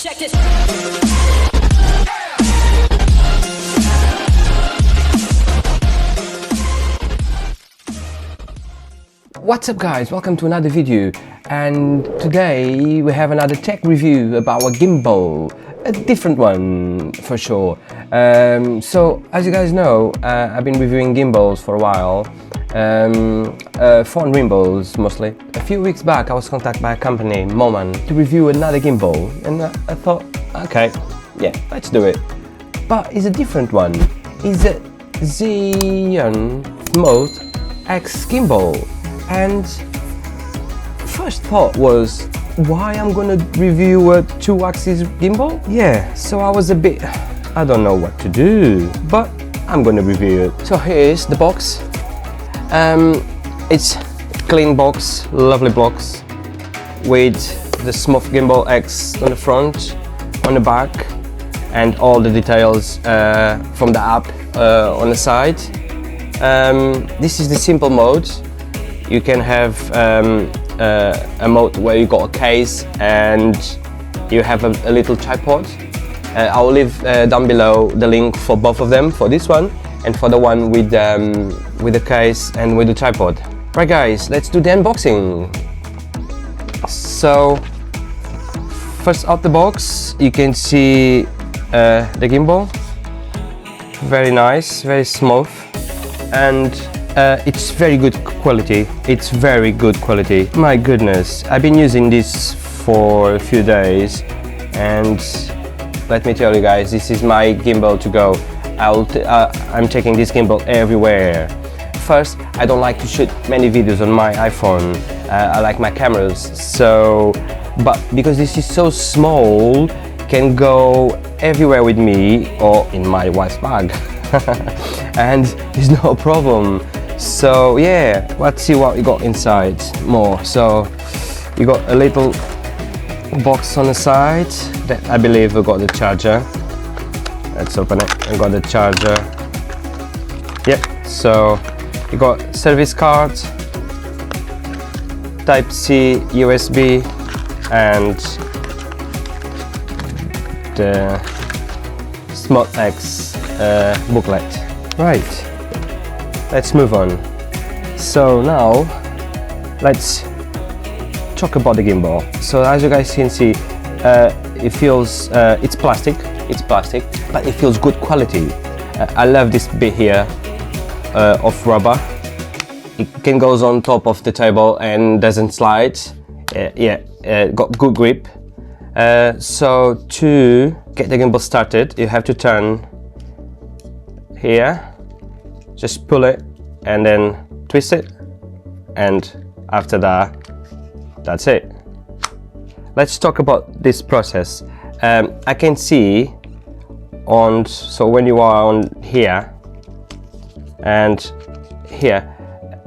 Check this. What's up guys, welcome to another video, and today we have another tech review about a gimbal, a different one for sure. So as you guys know, I've been reviewing gimbals for a while, phone gimbals mostly. A few weeks back I was contacted by a company, Moman, to review another gimbal, and I thought, okay, yeah, let's do it. But it's a different one. It's a Zhiyun Smooth X gimbal. And first thought was, why I'm gonna review a 2-axis gimbal? Yeah, so I was a bit, I don't know what to do, but I'm gonna review it. So here's the box. It's clean box, lovely box, with the Smooth Gimbal X on the front, on the back, and all the details from the app on the side. This is the simple mode. You can have a mode where you got a case and you have a little tripod. I'll leave down below the link for both of them, for this one and for the one with the case and with the tripod. Right guys, let's do the unboxing. So first out the box you can see the gimbal. Very nice, very smooth, and it's very good quality. It's very good quality. My goodness, I've been using this for a few days, and let me tell you guys, this is my gimbal to go. I'm taking this gimbal everywhere. First, I don't like to shoot many videos on my iPhone. I like my cameras, so but because this is so small, can go everywhere with me or in my wife's bag. And there's no problem. So yeah, let's see what we got inside more. So you got a little box on the side that I believe we got the charger. Let's open it. I got the charger. Yep. So you got service card, Type C USB, and the Smooth X booklet. Right. Let's move on. So now let's talk about the gimbal. So as you guys can see, it feels it's plastic, but it feels good quality. I love this bit here of rubber. It can goes on top of the table and doesn't slide. Got good grip. So to get the gimbal started, you have to turn here. Just pull it and then twist it, and after that, that's it. Let's talk about this process. I can see so when you are on here and here,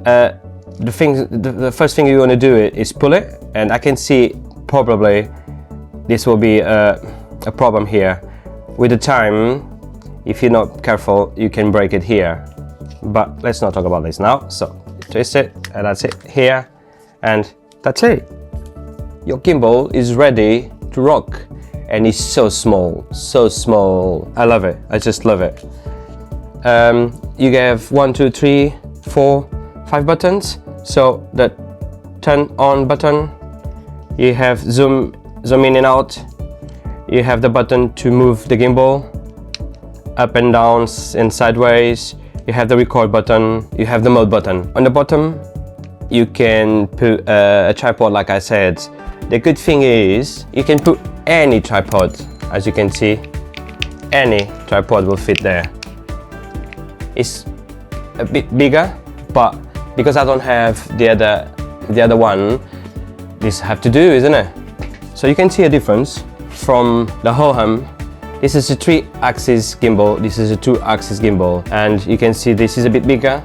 the first thing you want to do is pull it, and I can see probably this will be a problem here. With the time, if you're not careful, you can break it here. But let's not talk about this now. So twist it, and that's it here, and that's it. Your gimbal is ready to rock, and it's so small, so small. I love it. I just love it. You have 1, 2, 3, 4, 5 buttons. So the turn on button, you have zoom in and out. You have the button to move the gimbal up and down and sideways. You have the record button, you have the mode button. On the bottom, you can put a tripod, like I said. The good thing is, you can put any tripod. As you can see, any tripod will fit there. It's a bit bigger, but because I don't have the other one, this have to do, isn't it? So you can see a difference from the Hoham. This is a 3-axis gimbal, this is a 2-axis gimbal, and you can see this is a bit bigger,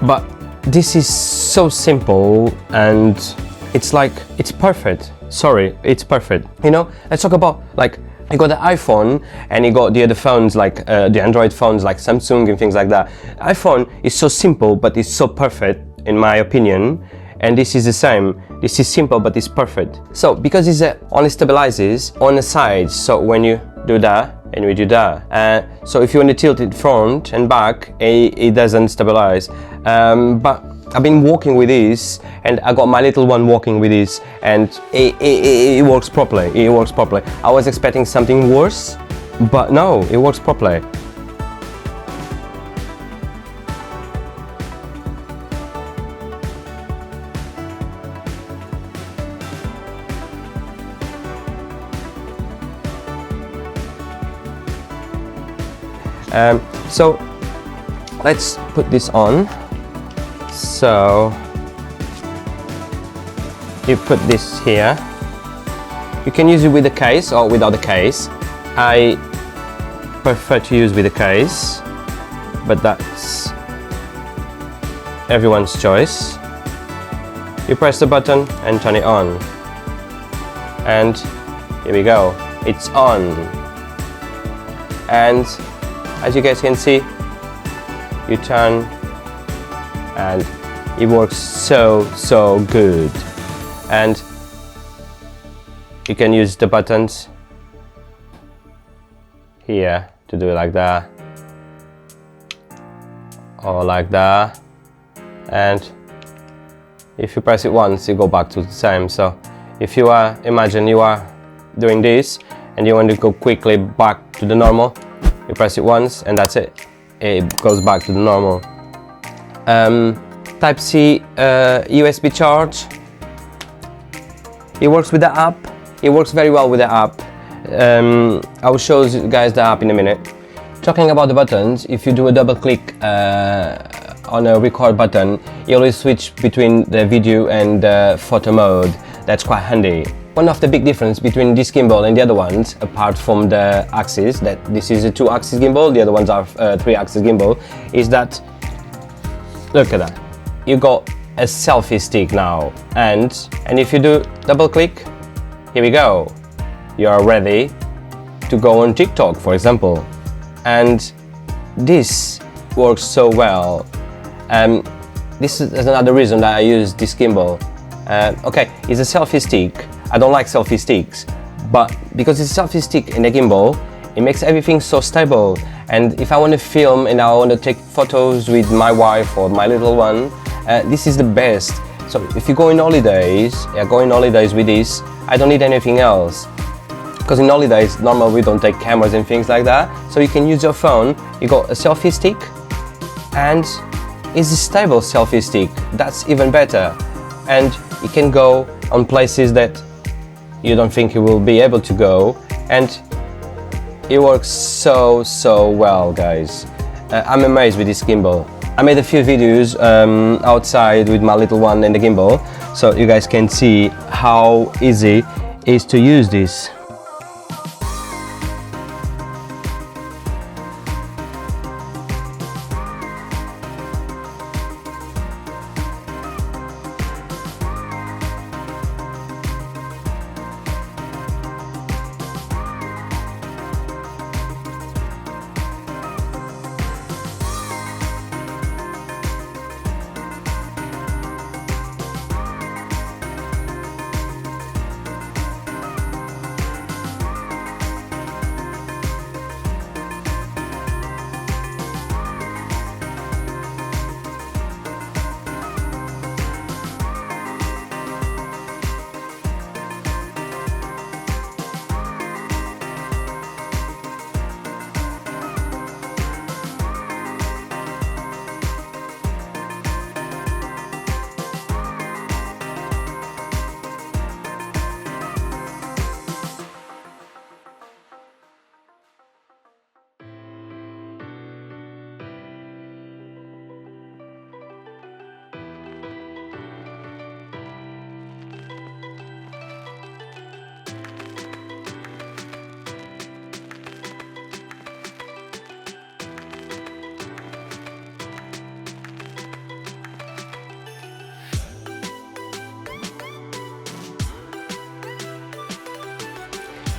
but this is so simple, and it's like, it's perfect. Sorry, it's perfect. You know, let's talk about, like, you got the iPhone and you got the other phones, like the Android phones like Samsung and things like that. iPhone is so simple, but it's so perfect in my opinion, and this is the same. This is simple, but it's perfect. So because it only stabilizes on the sides, so when you do that and we do that, so if you want to tilt it front and back, it doesn't stabilize. But I've been walking with this, and I got my little one walking with this, and it works properly. It works properly. I was expecting something worse, but no, it works properly. So let's put this on. So you put this here. You can use it with the case or without the case. I prefer to use with the case, but that's everyone's choice. You press the button and turn it on, and here we go, it's on. And as you guys can see, you turn and it works so good. And you can use the buttons here to do it like that or like that, and if you press it once you go back to the same. So if you are, imagine you are doing this and you want to go quickly back to the normal, you press it once and that's it. It goes back to the normal. Type-C USB charge. It works with the app. It works very well with the app. I will show you guys the app in a minute. Talking about the buttons, if you do a double click on a record button, you always switch between the video and the photo mode. That's quite handy. One of the big difference between this gimbal and the other ones, apart from the axis, that this is a 2-axis gimbal, the other ones are 3-axis gimbal, is that, look at that, you got a selfie stick now, and if you do double click, here we go, you are ready to go on TikTok, for example. And this works so well. This is another reason that I use this gimbal. Okay, it's a selfie stick. I don't like selfie sticks, but because it's a selfie stick in a gimbal, it makes everything so stable. And if I want to film and I want to take photos with my wife or my little one, this is the best. So if you go on holidays, with this, I don't need anything else. Because in holidays, normally we don't take cameras and things like that. So you can use your phone, you got a selfie stick, and it's a stable selfie stick. That's even better. And you can go on places that you don't think you will be able to go, and it works so well, guys. I'm amazed with this gimbal. I made a few videos outside with my little one and the gimbal, so you guys can see how easy it is to use this.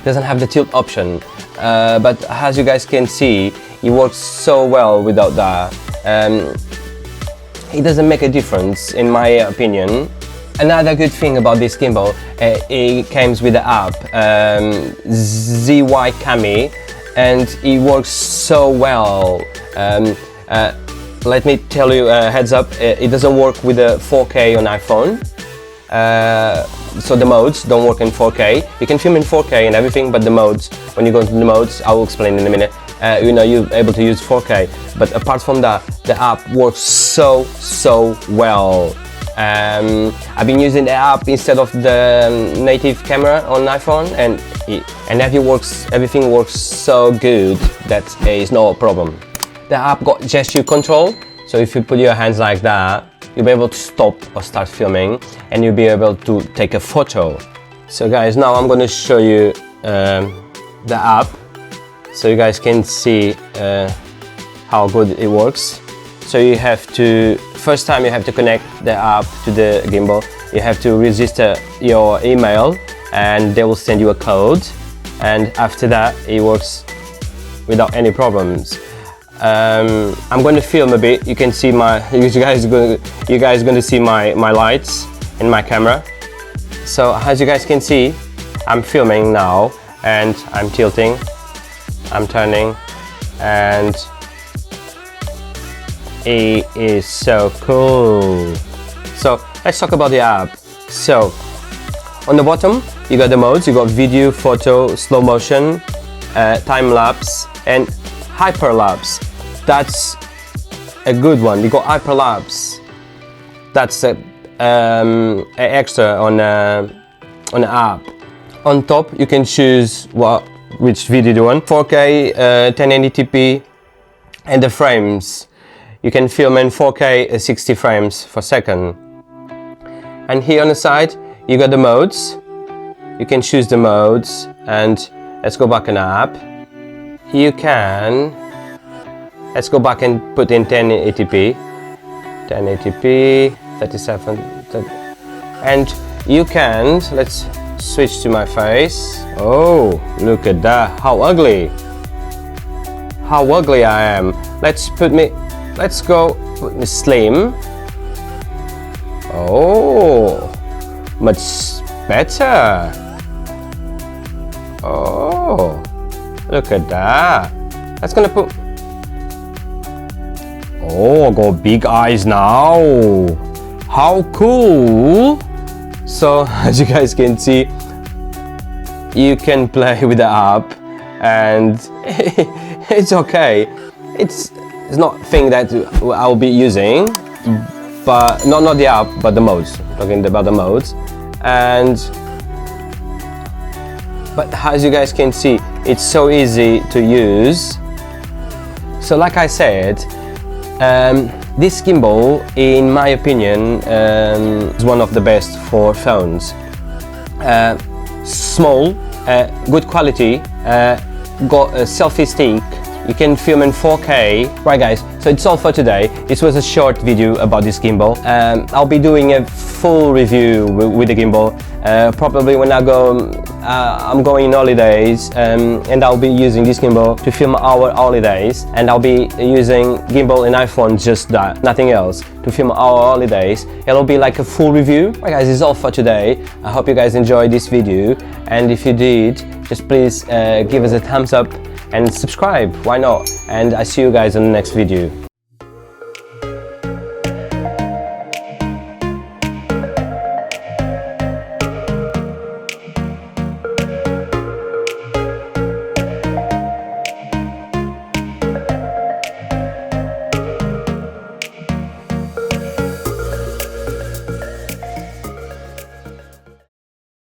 Doesn't have the tilt option, but as you guys can see, it works so well without that. It doesn't make a difference in my opinion, Another good thing about this gimbal, it comes with the app ZY Cami, and it works so well. Let me tell you a heads up, it doesn't work with the 4K on iPhone. So the modes don't work in 4K. You can film in 4K and everything, but the modes, when you go into the modes, I will explain in a minute, you're able to use 4K. But apart from that, the app works so well. I've been using the app instead of the native camera on iPhone, and everything works so good that is no problem. The app got gesture control, so if you put your hands like that, you'll be able to stop or start filming, and you'll be able to take a photo. So guys, now I'm going to show you the app, so you guys can see how good it works. So you have to, first time you have to connect the app to the gimbal. You have to register your email, and they will send you a code, and after that it works without any problems. I'm going to film a bit. You can see you guys are going to see my lights in my camera. So as you guys can see, I'm filming now, and I'm tilting, I'm turning, and it is so cool. So let's talk about the app. So on the bottom you got the modes. You got video, photo, slow motion, time lapse, and hyperlapse. That's a good one. You got hyperlapse. That's a extra on the app. On top you can choose which video you want. 4K, 1080p, and the frames. You can film in 4K 60 frames per second. And here on the side you got the modes. You can choose the modes, and let's go back in the app. You can, let's go back and put in 1080p, 37, and you can, let's switch to my face. Oh, look at that, how ugly I am. Let's go put me slim. Oh, much better. Oh, look at that. That's gonna put, oh, got big eyes now. How cool. So as you guys can see, you can play with the app, and it's okay. It's not a thing that I'll be using, but not the app, but the modes. I'm talking about the modes. But as you guys can see, it's so easy to use. So like I said, this gimbal, in my opinion, is one of the best for phones. Small, good quality, got a selfie stick. You can film in 4K. Right guys, so it's all for today. This was a short video about this gimbal. I'll be doing a full review with the gimbal, probably when I'm going on holidays, and I'll be using this gimbal to film our holidays, and I'll be using gimbal and iPhone, just that, nothing else, to film our holidays. It'll be like a full review. Right guys, this is all for today. I hope you guys enjoyed this video, and if you did, just please give us a thumbs up and subscribe, why not? And I see you guys in the next video.